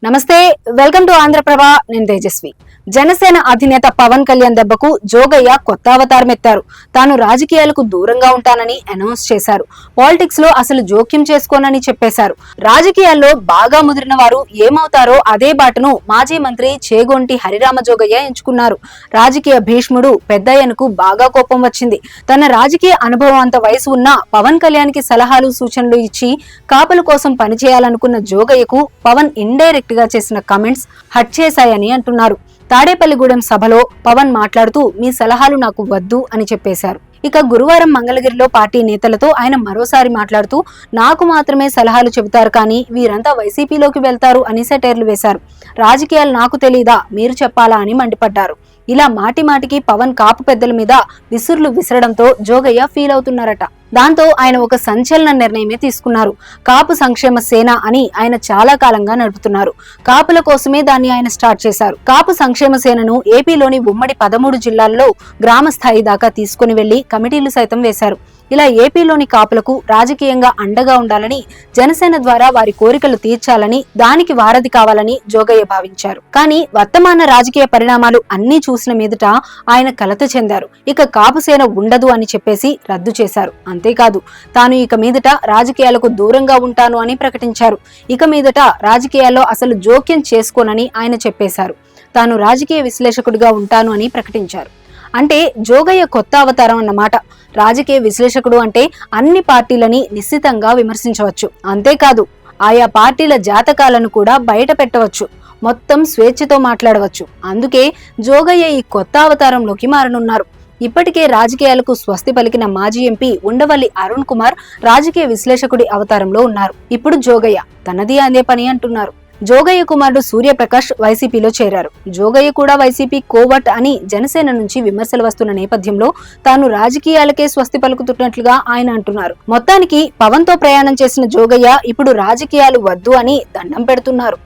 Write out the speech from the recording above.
నమస్తే, welcome to Andhraprabha. నేను తేజస్వి. జనసేన అధినేత పవన్ కళ్యాణ్ దెబ్బకు జోగయ్య కొత్త అవతారం ఎత్తారు. తాను రాజకీయాలకు దూరంగా ఉంటానని అనౌన్స్ చేశారు. పాలిటిక్స్ లో అసలు జోక్యం చేసుకోనని చెప్పేశారు. రాజకీయాల్లో బాగా ముదిరిన వారు ఏమవుతారో అదే బాటను మాజీ మంత్రి చేగొంటి హరిరామ జోగయ్య ఎంచుకున్నారు. రాజకీయ భీష్ముడు పెద్దయ్యనకు బాగా కోపం వచ్చింది. తన రాజకీయ అనుభవం అంత వయసు ఉన్న పవన్ కళ్యాణ్ కి సలహాలు సూచనలు ఇచ్చి కాపుల కోసం పనిచేయాలనుకున్న జోగయ్యకు పవన్ ఇండైరెక్ట్ గా చేసిన కామెంట్స్ హట్ చేశాయని అంటున్నారు. తాడేపల్లిగూడెం సభలో పవన్ మాట్లాడుతూ మీ సలహాలు నాకు వద్దు అని చెప్పేశారు. ఇక గురువారం మంగళగిరిలో పార్టీ నేతలతో ఆయన మరోసారి మాట్లాడుతూ నాకు మాత్రమే సలహాలు చెబుతారు కానీ వీరంతా వైసీపీలోకి వెళ్తారు అని సెటైర్లు వేశారు. రాజకీయాలు నాకు తెలీదా, మీరు చెప్పాలా అని మండిపడ్డారు. ఇలా మాటి మాటికి పవన్ కాపు పెద్దల మీద విసురులు విసరడంతో జోగయ్య ఫీల్ అవుతున్నారట. దాంతో ఆయన ఒక సంచలన నిర్ణయమే తీసుకున్నారు. కాపు సంక్షేమ సేన అని ఆయన చాలా కాలంగా నడుపుతున్నారు. కాపుల కోసమే దాన్ని ఆయన స్టార్ట్ చేశారు. కాపు సంక్షేమ సేనను ఏపీలోని ఉమ్మడి 13 జిల్లాల్లో గ్రామ స్థాయి దాకా తీసుకుని వెళ్లి కమిటీలు సైతం వేశారు. ఇలా ఏపీలోని కాపులకు రాజకీయంగా అండగా ఉండాలని, జనసేన ద్వారా వారి కోరికలు తీర్చాలని, దానికి వారధి కావాలని జోగయ్య భావించారు. కానీ వర్తమాన రాజకీయ పరిణామాలు అన్ని చూసిన మీదట ఆయన కలత చెందారు. ఇక కాపు సేన ఉండదు అని చెప్పేసి రద్దు చేశారు. అంతేకాదు తాను ఇక మీదట రాజకీయాలకు దూరంగా ఉంటాను అని ప్రకటించారు. ఇక మీదట రాజకీయాల్లో అసలు జోక్యం చేసుకోనని ఆయన చెప్పేశారు. తాను రాజకీయ విశ్లేషకుడిగా ఉంటాను అని ప్రకటించారు. అంటే జోగయ్య కొత్త అవతారం అన్నమాట. రాజకీయ విశ్లేషకుడు అంటే అన్ని పార్టీలని నిశ్చితంగా విమర్శించవచ్చు. అంతేకాదు ఆయా పార్టీల జాతకాలను కూడా బయట పెట్టవచ్చు. మొత్తం స్వేచ్ఛతో మాట్లాడవచ్చు. అందుకే జోగయ్య ఈ కొత్త అవతారంలోకి మారనున్నారు. ఇప్పటికే రాజకీయాలకు స్వస్తి పలికిన మాజీ ఎంపీ ఉండవల్లి అరుణ్ కుమార్ రాజకీయ విశ్లేషకుడి అవతారంలో ఉన్నారు. ఇప్పుడు జోగయ్య తనది అదే పని అంటున్నారు. జోగయ్య కుమారుడు సూర్యప్రకాష్ వైసీపీలో చేరారు. జోగయ్య కూడా వైసీపీ కోవట్ అని జనసేన నుంచి విమర్శలు వస్తున్న నేపథ్యంలో తాను రాజకీయాలకే స్వస్తి పలుకుతున్నట్లుగా ఆయన అంటున్నారు. మొత్తానికి పవన్ తో ప్రయాణం చేసిన జోగయ్య ఇప్పుడు రాజకీయాలు వద్దు అని దండం పెడుతున్నారు.